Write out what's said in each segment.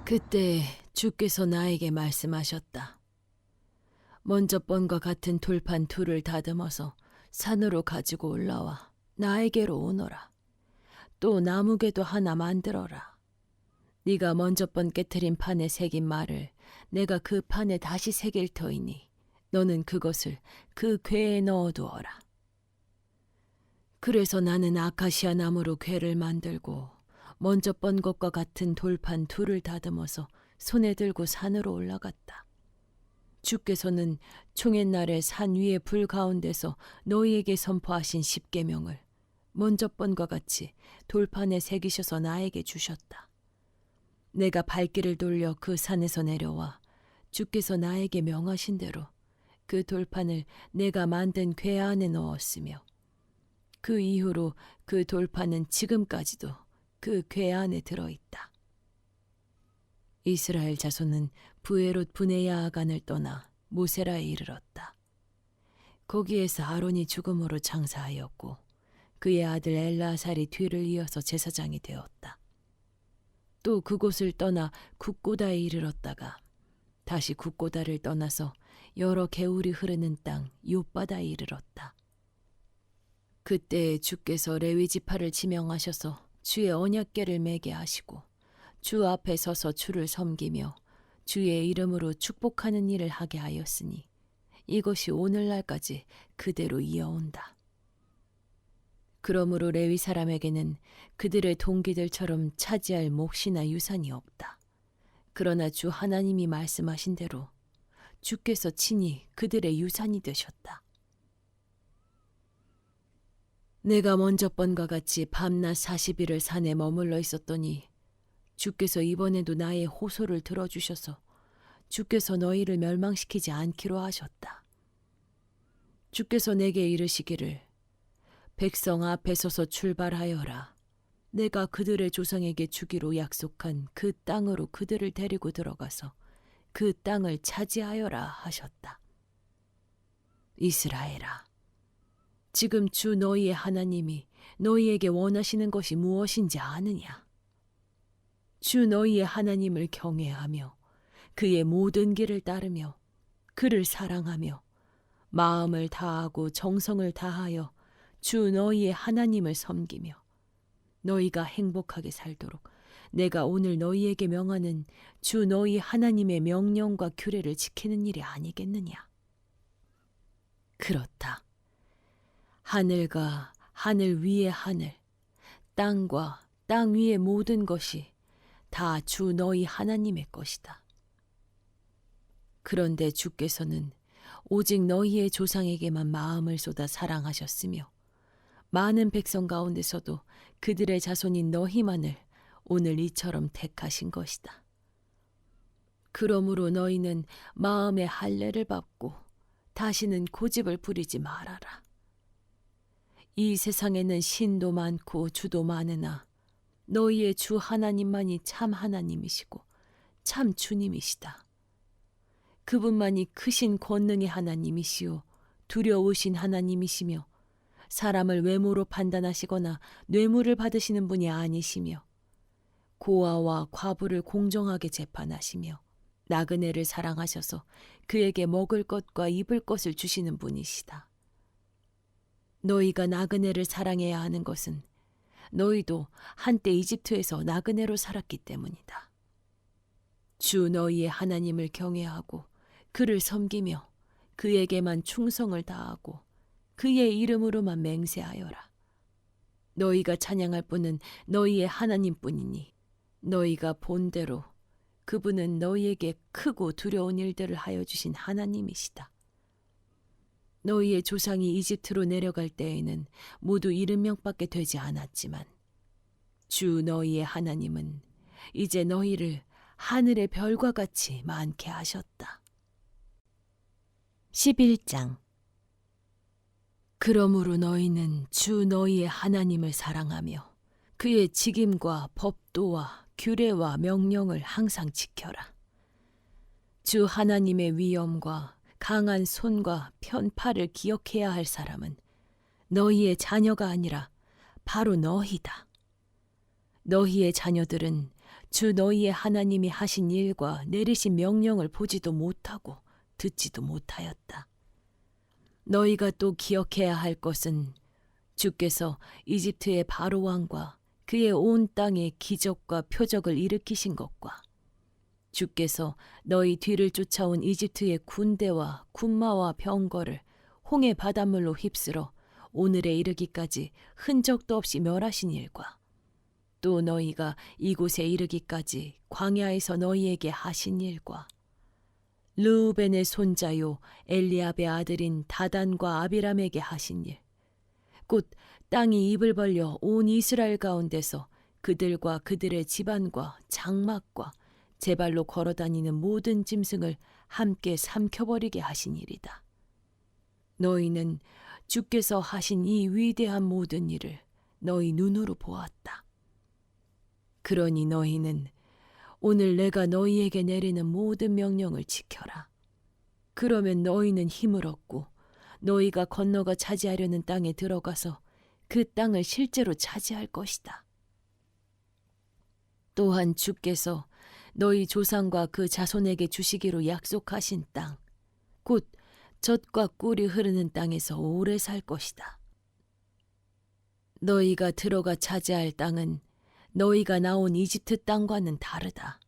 그때 주께서 나에게 말씀하셨다. 먼저 번과 같은 돌판 둘을 다듬어서 산으로 가지고 올라와 나에게로 오너라. 또 나무개도 하나 만들어라. 네가 먼저 번 깨트린 판에 새긴 말을 내가 그 판에 다시 새길 터이니 너는 그것을 그 궤에 넣어두어라. 그래서 나는 아카시아 나무로 궤를 만들고 먼저 번 것과 같은 돌판 둘을 다듬어서 손에 들고 산으로 올라갔다. 주께서는 총옛날에 산 위의 불 가운데서 너희에게 선포하신 십계명을 먼저 번과 같이 돌판에 새기셔서 나에게 주셨다. 내가 발길을 돌려 그 산에서 내려와 주께서 나에게 명하신 대로 그 돌판을 내가 만든 궤 안에 넣었으며 그 이후로 그 돌판은 지금까지도 그 궤 안에 들어있다. 이스라엘 자손은 브에롯 브네야아간을 떠나 모세라에 이르렀다. 거기에서 아론이 죽음으로 장사하였고 그의 아들 엘라살이 뒤를 이어서 제사장이 되었다. 또 그곳을 떠나 굽고다에 이르렀다가 다시 굽고다를 떠나서 여러 개울이 흐르는 땅 욥바다에 이르렀다. 그때 주께서 레위 지파를 지명하셔서 주의 언약궤를 매게 하시고 주 앞에 서서 주를 섬기며 주의 이름으로 축복하는 일을 하게 하였으니 이것이 오늘날까지 그대로 이어온다. 그러므로 레위 사람에게는 그들의 동기들처럼 차지할 몫이나 유산이 없다. 그러나 주 하나님이 말씀하신 대로 주께서 친히 그들의 유산이 되셨다. 내가 먼저 번과 같이 밤낮 40일을 산에 머물러 있었더니 주께서 이번에도 나의 호소를 들어주셔서 주께서 너희를 멸망시키지 않기로 하셨다. 주께서 내게 이르시기를 백성 앞에 서서 출발하여라. 내가 그들의 조상에게 주기로 약속한 그 땅으로 그들을 데리고 들어가서 그 땅을 차지하여라 하셨다. 이스라엘아, 지금 주 너희의 하나님이 너희에게 원하시는 것이 무엇인지 아느냐? 주 너희의 하나님을 경외하며 그의 모든 길을 따르며 그를 사랑하며 마음을 다하고 정성을 다하여 주 너희의 하나님을 섬기며 너희가 행복하게 살도록 내가 오늘 너희에게 명하는 주 너희 하나님의 명령과 규례를 지키는 일이 아니겠느냐? 그렇다. 하늘과 하늘 위의 하늘, 땅과 땅 위의 모든 것이 다 주 너희 하나님의 것이다. 그런데 주께서는 오직 너희의 조상에게만 마음을 쏟아 사랑하셨으며 많은 백성 가운데서도 그들의 자손인 너희만을 오늘 이처럼 택하신 것이다. 그러므로 너희는 마음의 할례를 받고 다시는 고집을 부리지 말아라. 이 세상에는 신도 많고 주도 많으나 너희의 주 하나님만이 참 하나님이시고 참 주님이시다. 그분만이 크신 권능의 하나님이시요 두려우신 하나님이시며 사람을 외모로 판단하시거나 뇌물을 받으시는 분이 아니시며 고아와 과부를 공정하게 재판하시며 나그네를 사랑하셔서 그에게 먹을 것과 입을 것을 주시는 분이시다. 너희가 나그네를 사랑해야 하는 것은 너희도 한때 이집트에서 나그네로 살았기 때문이다. 주 너희의 하나님을 경외하고 그를 섬기며 그에게만 충성을 다하고 그의 이름으로만 맹세하여라. 너희가 찬양할 분은 너희의 하나님뿐이니 너희가 본대로 그분은 너희에게 크고 두려운 일들을 하여 주신 하나님이시다. 너희의 조상이 이집트로 내려갈 때에는 모두 70명밖에 되지 않았지만 주 너희의 하나님은 이제 너희를 하늘의 별과 같이 많게 하셨다. 11장. 그러므로 너희는 주 너희의 하나님을 사랑하며 그의 직임과 법도와 규례와 명령을 항상 지켜라. 주 하나님의 위엄과 강한 손과 편팔을 기억해야 할 사람은 너희의 자녀가 아니라 바로 너희다. 너희의 자녀들은 주 너희의 하나님이 하신 일과 내리신 명령을 보지도 못하고 듣지도 못하였다. 너희가 또 기억해야 할 것은 주께서 이집트의 바로 왕과 그의 온 땅에 기적과 표적을 일으키신 것과 주께서 너희 뒤를 쫓아온 이집트의 군대와 군마와 병거를 홍해 바닷물로 휩쓸어 오늘에 이르기까지 흔적도 없이 멸하신 일과 또 너희가 이곳에 이르기까지 광야에서 너희에게 하신 일과 르우벤의 손자요 엘리압의 아들인 다단과 아비람에게 하신 일, 곧 땅이 입을 벌려 온 이스라엘 가운데서 그들과 그들의 집안과 장막과 제발로 걸어다니는 모든 짐승을 함께 삼켜버리게 하신 일이다. 너희는 주께서 하신 이 위대한 모든 일을 너희 눈으로 보았다. 그러니 너희는 오늘 내가 너희에게 내리는 모든 명령을 지켜라. 그러면 너희는 힘을 얻고 너희가 건너가 차지하려는 땅에 들어가서 그 땅을 실제로 차지할 것이다. 또한 주께서 너희 조상과 그 자손에게 주시기로 약속하신 땅, 곧 젖과 꿀이 흐르는 땅에서 오래 살 것이다. 너희가 들어가 차지할 땅은 너희가 나온 이집트 땅과는 다르다.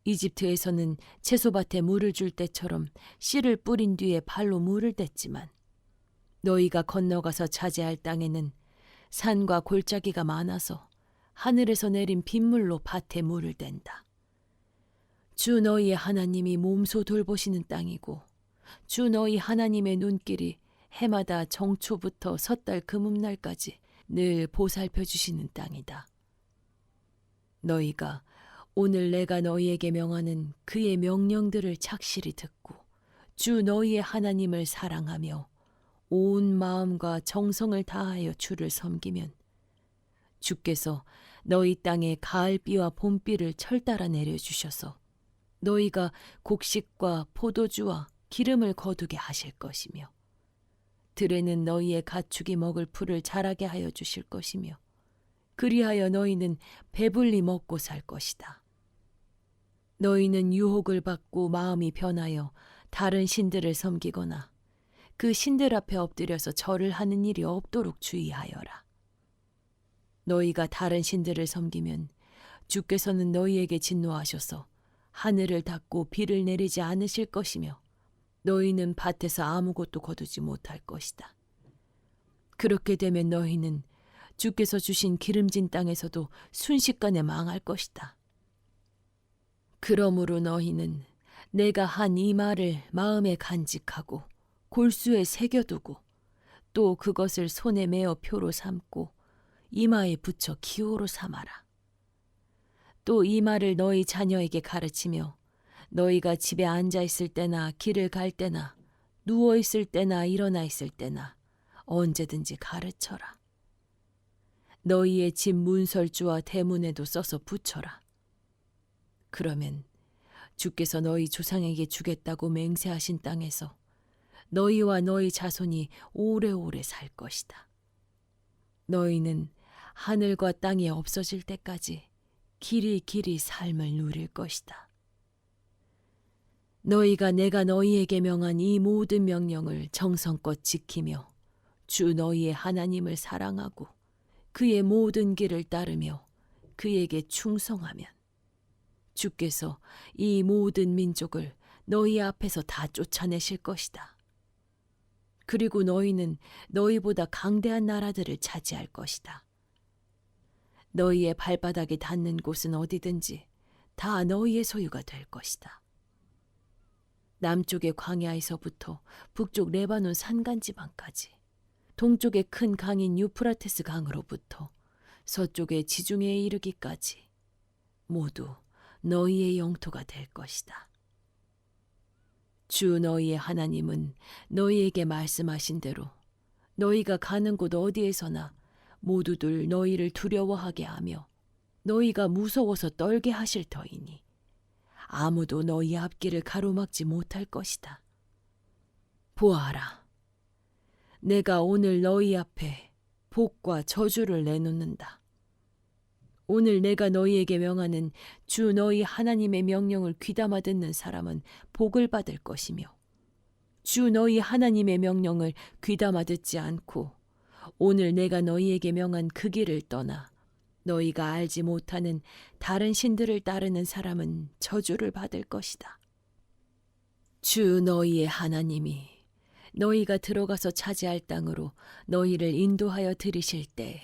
이집트에서는 채소밭에 물을 줄 때처럼 씨를 뿌린 뒤에 발로 물을 댔지만 너희가 건너가서 차지할 땅에는 산과 골짜기가 많아서 하늘에서 내린 빗물로 밭에 물을 댄다. 주 너희의 하나님이 몸소 돌보시는 땅이고 주 너희 하나님의 눈길이 해마다 정초부터 섣달 금음날까지 늘 보살펴 주시는 땅이다. 너희가 오늘 내가 너희에게 명하는 그의 명령들을 착실히 듣고 주 너희의 하나님을 사랑하며 온 마음과 정성을 다하여 주를 섬기면 주께서 너희 땅에 가을비와 봄비를 철따라 내려주셔서 너희가 곡식과 포도주와 기름을 거두게 하실 것이며 들에는 너희의 가축이 먹을 풀을 자라게 하여 주실 것이며 그리하여 너희는 배불리 먹고 살 것이다. 너희는 유혹을 받고 마음이 변하여 다른 신들을 섬기거나 그 신들 앞에 엎드려서 절을 하는 일이 없도록 주의하여라. 너희가 다른 신들을 섬기면 주께서는 너희에게 진노하셔서 하늘을 닫고 비를 내리지 않으실 것이며 너희는 밭에서 아무것도 거두지 못할 것이다. 그렇게 되면 너희는 주께서 주신 기름진 땅에서도 순식간에 망할 것이다. 그러므로 너희는 내가 한 이 말을 마음에 간직하고 골수에 새겨두고 또 그것을 손에 메어 표로 삼고 이마에 붙여 기호로 삼아라. 또 이 말을 너희 자녀에게 가르치며 너희가 집에 앉아 있을 때나 길을 갈 때나 누워 있을 때나 일어나 있을 때나 언제든지 가르쳐라. 너희의 집 문설주와 대문에도 써서 붙여라. 그러면 주께서 너희 조상에게 주겠다고 맹세하신 땅에서 너희와 너희 자손이 오래오래 살 것이다. 너희는 하늘과 땅이 없어질 때까지 길이 삶을 누릴 것이다. 너희가 내가 너희에게 명한 이 모든 명령을 정성껏 지키며 주 너희의 하나님을 사랑하고 그의 모든 길을 따르며 그에게 충성하면 주께서 이 모든 민족을 너희 앞에서 다 쫓아내실 것이다. 그리고 너희는 너희보다 강대한 나라들을 차지할 것이다. 너희의 발바닥이 닿는 곳은 어디든지 다 너희의 소유가 될 것이다. 남쪽의 광야에서부터 북쪽 레바논 산간지방까지, 동쪽의 큰 강인 유프라테스 강으로부터 서쪽의 지중해에 이르기까지 모두 너희의 영토가 될 것이다. 주 너희의 하나님은 너희에게 말씀하신 대로 너희가 가는 곳 어디에서나 모두들 너희를 두려워하게 하며 너희가 무서워서 떨게 하실 터이니 아무도 너희 앞길을 가로막지 못할 것이다. 보아라, 내가 오늘 너희 앞에 복과 저주를 내놓는다. 오늘 내가 너희에게 명하는 주 너희 하나님의 명령을 귀담아 듣는 사람은 복을 받을 것이며 주 너희 하나님의 명령을 귀담아 듣지 않고 오늘 내가 너희에게 명한 그 길을 떠나 너희가 알지 못하는 다른 신들을 따르는 사람은 저주를 받을 것이다. 주 너희의 하나님이 너희가 들어가서 차지할 땅으로 너희를 인도하여 들이실 때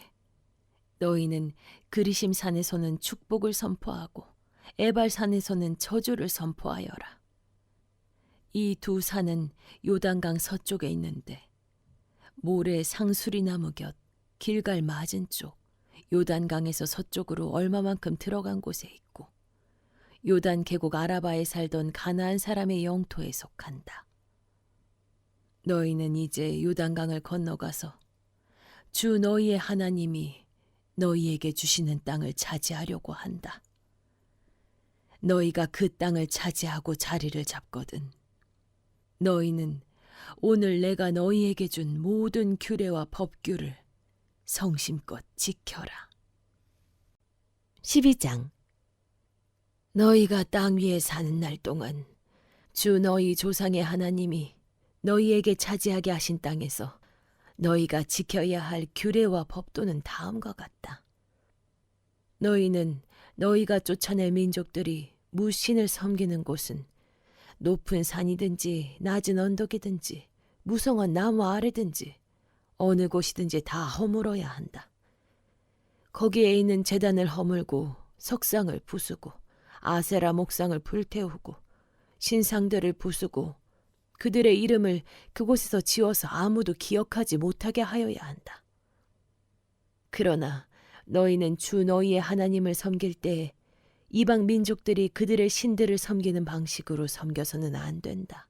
너희는 그리심 산에서는 축복을 선포하고 에발 산에서는 저주를 선포하여라. 이 두 산은 요단강 서쪽에 있는데 모래 상수리 나무 곁 길갈 맞은 쪽 요단강에서 서쪽으로 얼마만큼 들어간 곳에 있고 요단 계곡 아라바에 살던 가나안 사람의 영토에 속한다. 너희는 이제 요단강을 건너가서 주 너희의 하나님이 너희에게 주시는 땅을 차지하려고 한다. 너희가 그 땅을 차지하고 자리를 잡거든 너희는 오늘 내가 너희에게 준 모든 규례와 법규를 성심껏 지켜라. 12장 너희가 땅 위에 사는 날 동안 주 너희 조상의 하나님이 너희에게 차지하게 하신 땅에서 너희가 지켜야 할 규례와 법도는 다음과 같다. 너희는 너희가 쫓아낼 민족들이 무신을 섬기는 곳은 높은 산이든지 낮은 언덕이든지 무성한 나무 아래든지 어느 곳이든지 다 허물어야 한다. 거기에 있는 제단을 허물고 석상을 부수고 아세라 목상을 불태우고 신상들을 부수고 그들의 이름을 그곳에서 지워서 아무도 기억하지 못하게 하여야 한다. 그러나 너희는 주 너희의 하나님을 섬길 때에 이방 민족들이 그들의 신들을 섬기는 방식으로 섬겨서는 안 된다.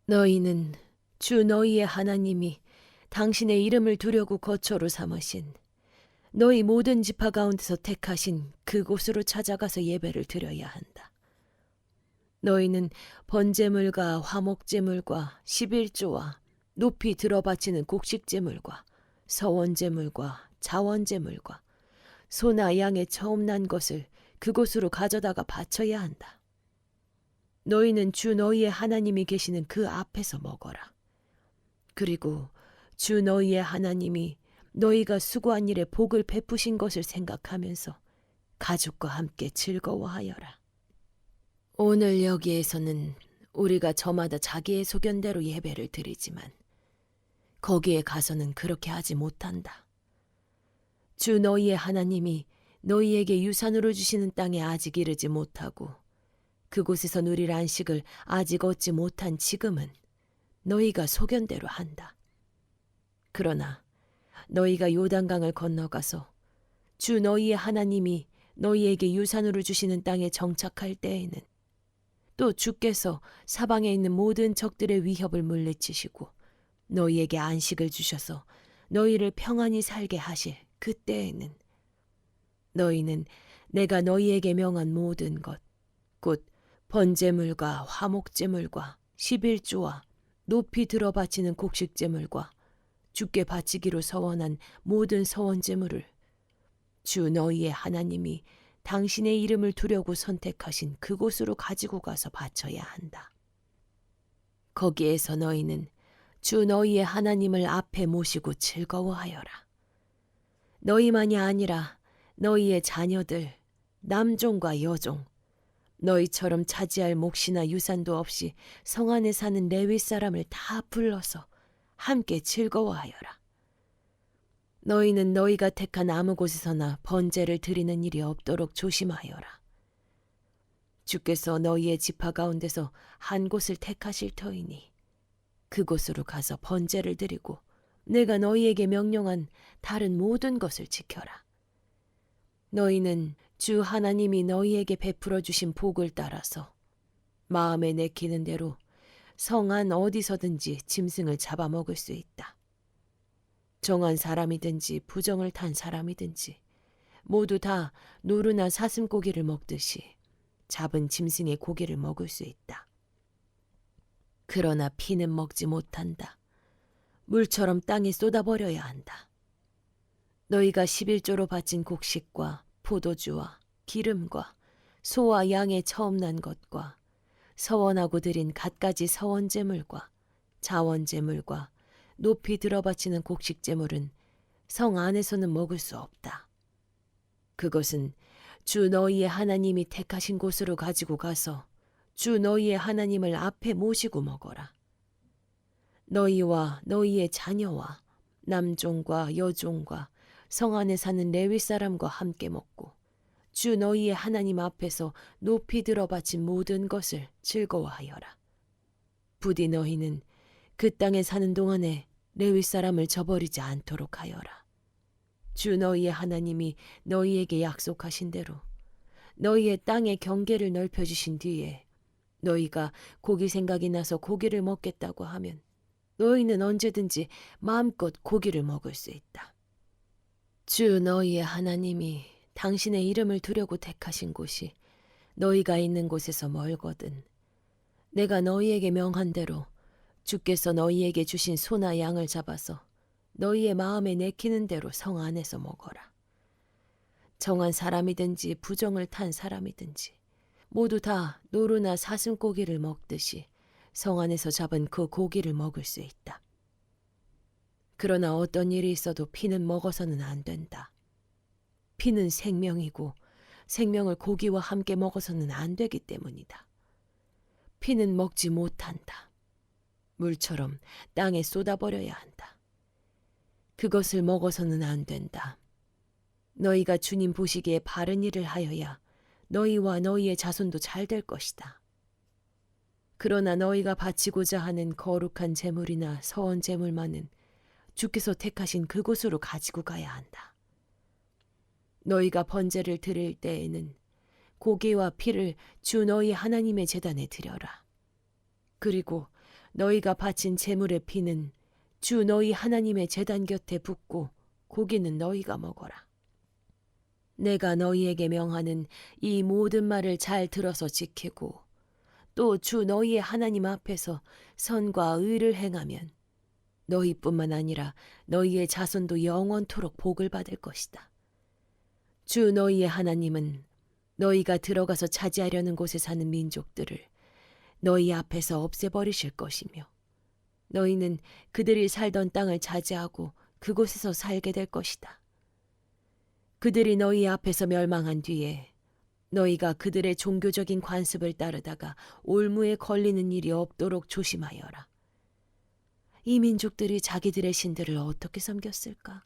너희는 주 너희의 하나님이 당신의 이름을 두려고 거처로 삼으신 너희 모든 지파 가운데서 택하신 그곳으로 찾아가서 예배를 드려야 한다. 너희는 번제물과 화목제물과 11조와 높이 들어바치는 곡식제물과 서원제물과 자원제물과 소나 양의 처음 난 것을 그곳으로 가져다가 바쳐야 한다. 너희는 주 너희의 하나님이 계시는 그 앞에서 먹어라. 그리고 주 너희의 하나님이 너희가 수고한 일에 복을 베푸신 것을 생각하면서 가족과 함께 즐거워하여라. 오늘 여기에서는 우리가 저마다 자기의 소견대로 예배를 드리지만 거기에 가서는 그렇게 하지 못한다. 주 너희의 하나님이 너희에게 유산으로 주시는 땅에 아직 이르지 못하고 그곳에서 누릴 안식을 아직 얻지 못한 지금은 너희가 소견대로 한다. 그러나 너희가 요단강을 건너가서 주 너희의 하나님이 너희에게 유산으로 주시는 땅에 정착할 때에는 또 주께서 사방에 있는 모든 적들의 위협을 물리치시고 너희에게 안식을 주셔서 너희를 평안히 살게 하실 그때에는 너희는 내가 너희에게 명한 모든 것, 곧 번제물과 화목제물과 11조와 높이 들어 바치는 곡식제물과 주께 바치기로 서원한 모든 서원제물을 주 너희의 하나님이 당신의 이름을 두려고 선택하신 그곳으로 가지고 가서 바쳐야 한다. 거기에서 너희는 주 너희의 하나님을 앞에 모시고 즐거워하여라. 너희만이 아니라 너희의 자녀들, 남종과 여종, 너희처럼 차지할 몫이나 유산도 없이 성 안에 사는 레위 사람을 다 불러서 함께 즐거워하여라. 너희는 너희가 택한 아무 곳에서나 번제를 드리는 일이 없도록 조심하여라. 주께서 너희의 지파 가운데서 한 곳을 택하실 터이니 그곳으로 가서 번제를 드리고 내가 너희에게 명령한 다른 모든 것을 지켜라. 너희는 주 하나님이 너희에게 베풀어 주신 복을 따라서 마음에 내키는 대로 성 안 어디서든지 짐승을 잡아먹을 수 있다. 정한 사람이든지 부정을 탄 사람이든지 모두 다 노루나 사슴고기를 먹듯이 잡은 짐승의 고기를 먹을 수 있다. 그러나 피는 먹지 못한다. 물처럼 땅에 쏟아버려야 한다. 너희가 11조로 바친 곡식과 포도주와 기름과 소와 양의 처음 난 것과 서원하고 드린 갖가지 서원제물과 자원제물과 높이 들어바치는 곡식제물은 성 안에서는 먹을 수 없다. 그것은 주 너희의 하나님이 택하신 곳으로 가지고 가서 주 너희의 하나님을 앞에 모시고 먹어라. 너희와 너희의 자녀와 남종과 여종과 성 안에 사는 레위 사람과 함께 먹고 주 너희의 하나님 앞에서 높이 들어바친 모든 것을 즐거워하여라. 부디 너희는 그 땅에 사는 동안에 레위 사람을 저버리지 않도록 하여라. 주 너희의 하나님이 너희에게 약속하신 대로 너희의 땅의 경계를 넓혀주신 뒤에 너희가 고기 생각이 나서 고기를 먹겠다고 하면 너희는 언제든지 마음껏 고기를 먹을 수 있다. 주 너희의 하나님이 당신의 이름을 두려고 택하신 곳이 너희가 있는 곳에서 멀거든 내가 너희에게 명한 대로 주께서 너희에게 주신 소나 양을 잡아서 너희의 마음에 내키는 대로 성 안에서 먹어라. 정한 사람이든지 부정을 탄 사람이든지 모두 다 노루나 사슴고기를 먹듯이 성 안에서 잡은 그 고기를 먹을 수 있다. 그러나 어떤 일이 있어도 피는 먹어서는 안 된다. 피는 생명이고 생명을 고기와 함께 먹어서는 안 되기 때문이다. 피는 먹지 못한다. 물처럼 땅에 쏟아버려야 한다. 그것을 먹어서는 안 된다. 너희가 주님 보시기에 바른 일을 하여야 너희와 너희의 자손도 잘 될 것이다. 그러나 너희가 바치고자 하는 거룩한 제물이나 서원 제물만은 주께서 택하신 그곳으로 가지고 가야 한다. 너희가 번제를 드릴 때에는 고기와 피를 주 너희 하나님의 제단에 드려라. 그리고 너희가 바친 제물의 피는 주 너희 하나님의 제단 곁에 붓고 고기는 너희가 먹어라. 내가 너희에게 명하는 이 모든 말을 잘 들어서 지키고 또 주 너희의 하나님 앞에서 선과 의를 행하면 너희뿐만 아니라 너희의 자손도 영원토록 복을 받을 것이다. 주 너희의 하나님은 너희가 들어가서 차지하려는 곳에 사는 민족들을 너희 앞에서 없애버리실 것이며 너희는 그들이 살던 땅을 차지하고 그곳에서 살게 될 것이다. 그들이 너희 앞에서 멸망한 뒤에 너희가 그들의 종교적인 관습을 따르다가 올무에 걸리는 일이 없도록 조심하여라. 이 민족들이 자기들의 신들을 어떻게 섬겼을까?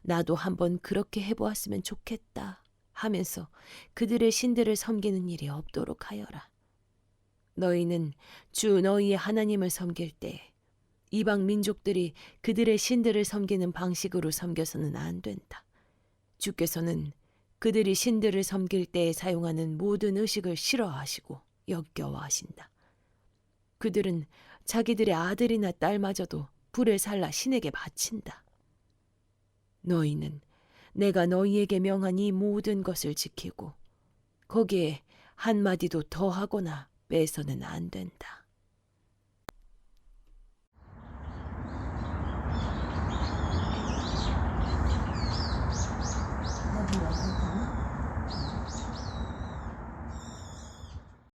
나도 한번 그렇게 해보았으면 좋겠다 하면서 그들의 신들을 섬기는 일이 없도록 하여라. 너희는 주 너희의 하나님을 섬길 때 이방 민족들이 그들의 신들을 섬기는 방식으로 섬겨서는 안 된다. 주께서는 그들이 신들을 섬길 때에 사용하는 모든 의식을 싫어하시고 역겨워하신다. 그들은 자기들의 아들이나 딸마저도 불에 살라 신에게 바친다. 너희는 내가 너희에게 명한 이 모든 것을 지키고 거기에 한마디도 더하거나 빼서는 안 된다.